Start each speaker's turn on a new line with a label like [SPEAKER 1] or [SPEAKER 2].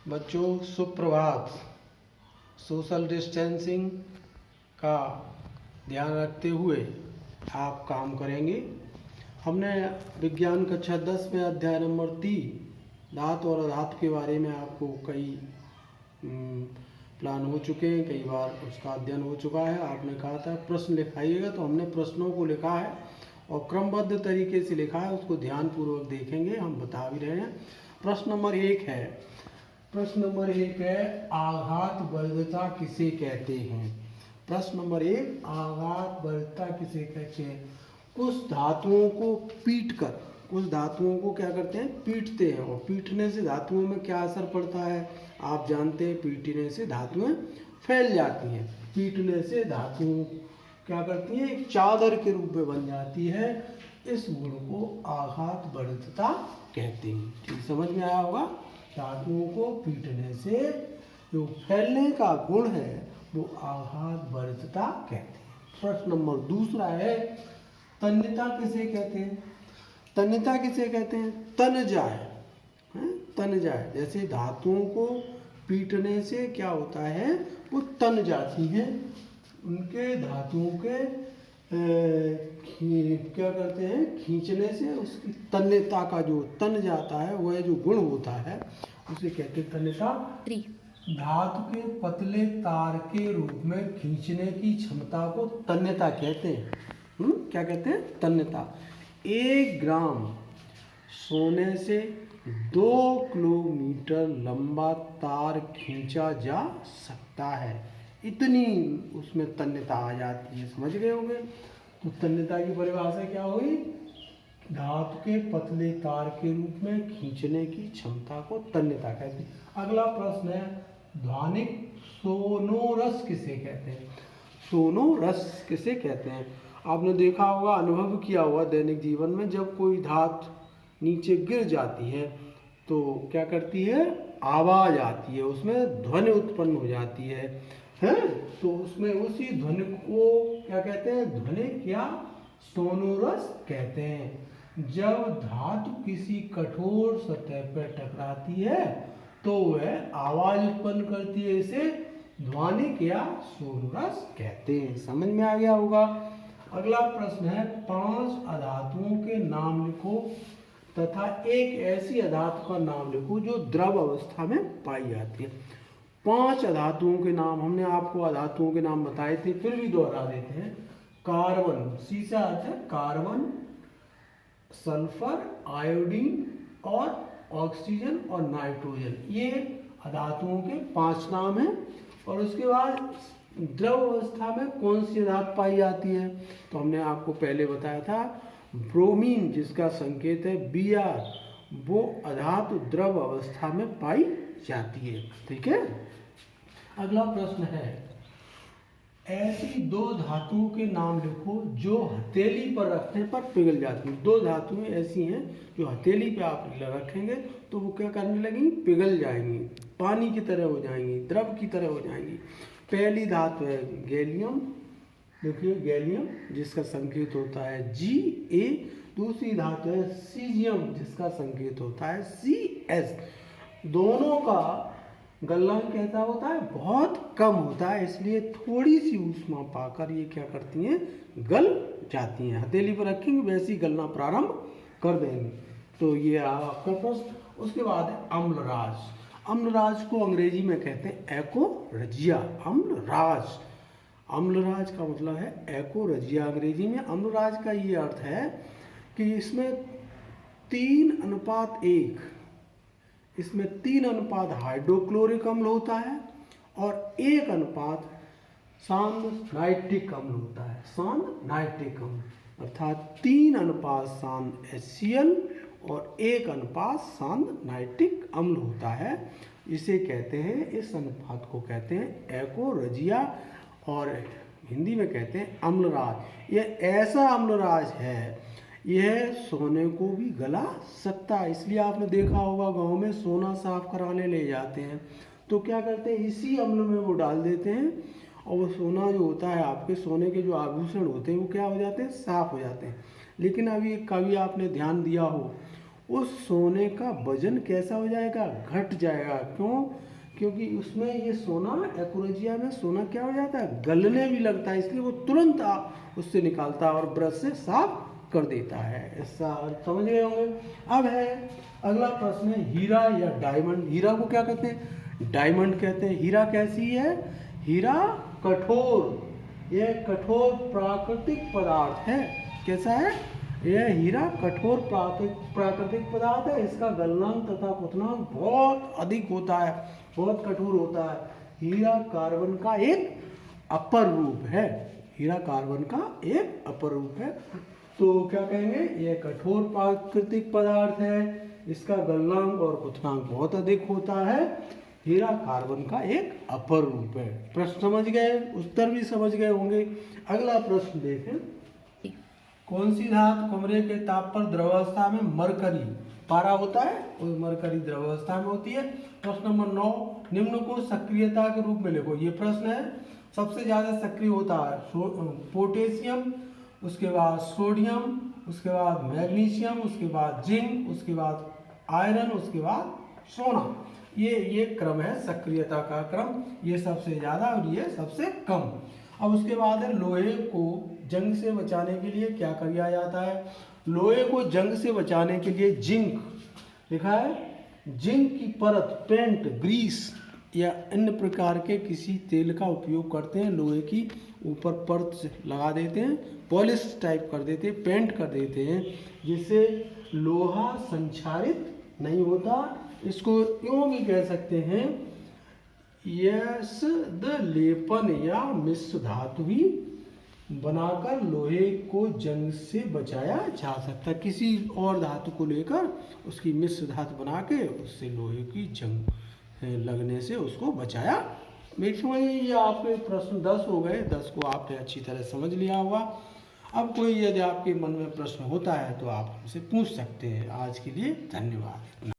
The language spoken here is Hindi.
[SPEAKER 1] बच्चों सुप्रभात। सोशल डिस्टेंसिंग का ध्यान रखते हुए आप काम करेंगे। हमने विज्ञान कक्षा 10 में अध्याय नंबर 3 धातु और अधातु के बारे में आपको कई प्लान हो चुके हैं, कई बार उसका अध्ययन हो चुका है। आपने कहा था प्रश्न लिखाइएगा, तो हमने प्रश्नों को लिखा है और क्रमबद्ध तरीके से लिखा है, उसको ध्यानपूर्वक देखेंगे। हम बता भी रहे हैं। प्रश्न नंबर 1 है आघात वर्धता किसे कहते हैं। प्रश्न नंबर 1 आघात वर्धता किसे कहते हैं। कुछ धातुओं को पीटकर, कुछ धातुओं को क्या करते हैं, पीटते हैं, और पीटने से धातुओं में क्या असर पड़ता है आप जानते हैं। पीटने से धातुएं फैल जाती हैं। पीटने से धातुओं क्या करती हैं, एक चादर के रूप में बन जाती है। इस गुण को आघात वर्धता कहते हैं। ठीक समझ में आया होगा। धातुओं को पीटने से जो फैलने का गुण है वो आघात वर्धता कहते हैं। प्रश्न नंबर 2 है तन्यता किसे कहते हैं। तन्यता किसे कहते हैं, तन जाए, तन जाए। जैसे धातुओं को पीटने से क्या होता है, वो तन जाती है। उनके धातुओं के क्या करते हैं, खींचने से उसकी तन्यता का जो तन जाता है, वह जो गुण होता है उसे कहते हैं तन्यता। धातु के पतले तार के रूप में खींचने की क्षमता को तन्यता कहते हैं। क्या कहते हैं, तन्यता। 1 ग्राम सोने से 2 किलोमीटर लंबा तार खींचा जा सकता है, इतनी उसमें तन्यता आ जाती है। समझ गए होंगे। तो तन्यता की परिभाषा क्या हुई, धातु के पतले तार के रूप में खींचने की क्षमता को तन्यता कहते हैं। अगला प्रश्न है ध्वनिक सोनोरस किसे कहते हैं। सोनोरस किसे कहते हैं। आपने देखा होगा, अनुभव किया होगा दैनिक जीवन में, जब कोई धातु नीचे गिर जाती है तो क्या करती है, आवाज आती है, उसमें ध्वनि उत्पन्न हो जाती है। तो उसमें उसी ध्वनि को क्या कहते हैं, ध्वनिक या सोनोरस कहते हैं। जब धातु किसी कठोर सतह पर टकराती है तो वह आवाज उत्पन्न करती है, इसे ध्वनिक या सोनोरस कहते हैं। समझ में आ गया होगा। अगला प्रश्न है 5 अधातुओं के नाम लिखो तथा एक ऐसी अधातु का नाम लिखो जो द्रव अवस्था में पाई जाती है। 5 अधातुओं के नाम हमने आपको अधातुओं के नाम बताए थे, फिर भी दोहरा देते हैं। कार्बन, सीसा अर्थ है कार्बन, सल्फर, आयोडीन और ऑक्सीजन और नाइट्रोजन, ये अधातुओं के 5 नाम हैं। और उसके बाद द्रव अवस्था में कौन सी धातु पाई जाती है, तो हमने आपको पहले बताया था ब्रोमीन, जिसका संकेत है Br, वो अधातु द्रव अवस्था में पाई जाती है। ठीक है। अगला प्रश्न है ऐसी 2 धातुओं के नाम लिखो जो हथेली पर रखने पर पिघल जाती हैं। 2 धातुएं ऐसी हैं जो हथेली पे आप रखेंगे तो वो क्या करने लगेंगी, पिघल जाएंगी, पानी की तरह हो जाएंगी, द्रव की तरह हो जाएंगी। पहली धातु है गैलियम, देखिए गैलियम, जिसका संकेत होता है Ga। दूसरी धातु है सीजियम, जिसका संकेत होता है Cs। दोनों का गलनांक कैसा होता है, बहुत कम होता है, इसलिए थोड़ी सी ऊष्मा पाकर ये क्या करती हैं, गल जाती हैं। हथेली पर रखेंगे वैसे ही गलना प्रारंभ कर देंगे। तो ये आपका प्रश्न। उसके बाद है अम्लराज। अम्लराज को अंग्रेजी में कहते हैं एकोरजिया। अम्लराज, अम्लराज का मतलब है एकोरजिया अंग्रेजी में। अम्लराज का ये अर्थ है कि इसमें 3:1, इसमें 3 हाइड्रोक्लोरिक अम्ल होता है और 1 सांद्र नाइट्रिक अम्ल होता है। सांद्र नाइट्रिक अम्ल अर्थात 3 सांद्र HCl और 1 सांद्र नाइट्रिक अम्ल होता है। इसे कहते हैं, इस अनुपात को कहते हैं एकोरजिया और हिंदी में कहते हैं अम्लराज। यह ऐसा अम्लराज है, यह सोने को भी गला सकता है। इसलिए आपने देखा होगा गांव में सोना साफ कराने ले जाते हैं तो क्या करते हैं, इसी अम्ल में वो डाल देते हैं और वो सोना जो होता है, आपके सोने के जो आभूषण होते हैं वो क्या हो जाते हैं, साफ हो जाते हैं। लेकिन अभी कभी आपने ध्यान दिया हो, उस सोने का वजन कैसा हो जाएगा, घट जाएगा। क्यों? क्योंकि उसमें ये सोना एकोरेजिया में सोना क्या हो जाता है, गलने भी लगता है, इसलिए वो तुरंत उससे निकालता है और ब्रश से साफ कर देता है। ऐसा समझ गए होंगे। अब है अगला प्रश्न है हीरा या डायमंड। हीरा को क्या कहते हैं, डायमंड कहते हैं। हीरा कैसी है, हीरा कठोर, यह कठोर प्राकृतिक पदार्थ है। कैसा है, यह हीरा कठोर प्राकृतिक पदार्थ है। इसका गलनांक तथा क्वथनांक बहुत अधिक होता है, बहुत कठोर होता है। हीरा कार्बन का एक अपर रूप है, हीरा कार्बन का एक अपर रूप है। तो क्या कहेंगे, यह कठोर प्राकृतिक पदार्थ है, इसका गलनांक और क्वथनांक बहुत अधिक होता है। हीरा कार्बन का एक अपर रूप है। प्रश्न समझ गए, उत्तर भी समझ गए होंगे। अगला प्रश्न देखें, कौन सी धातु कमरे के ताप पर द्रवावस्था में मरकरी, पारा होता है, वो मरकरी द्रवावस्था में होती है। प्रश्न नंबर 9, निम्न को सक्रियता के रूप में लिखो। ये प्रश्न है, सबसे ज्यादा सक्रिय होता है पोटेशियम, उसके बाद सोडियम, उसके बाद मैग्नीशियम, उसके बाद जिंक, उसके बाद आयरन, उसके बाद सोना। ये क्रम है सक्रियता का क्रम, ये सबसे ज्यादा और ये सबसे कम। अब उसके बाद है लोहे को जंग से बचाने के लिए क्या किया जाता है। लोहे को जंग से बचाने के लिए जिंक, लिखा है, जिंक की परत, पेंट, ग्रीस या अन्य प्रकार के किसी तेल का उपयोग करते हैं। लोहे की ऊपर परत लगा देते हैं, पॉलिश टाइप कर देते हैं, पेंट कर देते हैं, जिससे लोहा संक्षारित नहीं होता। इसको यूँ भी कह सकते हैं, यस द लेपन या मिश्र धातु भी बनाकर लोहे को जंग से बचाया जा सकता है। किसी और धातु को लेकर उसकी मिश्र धातु बना के उससे लोहे की जंग लगने से उसको बचाया। मेरी समझ ये आपके प्रश्न 10 हो गए, 10 को आपने अच्छी तरह समझ लिया होगा। अब कोई यदि आपके मन में प्रश्न होता है तो आप हमसे पूछ सकते हैं। आज के लिए धन्यवाद।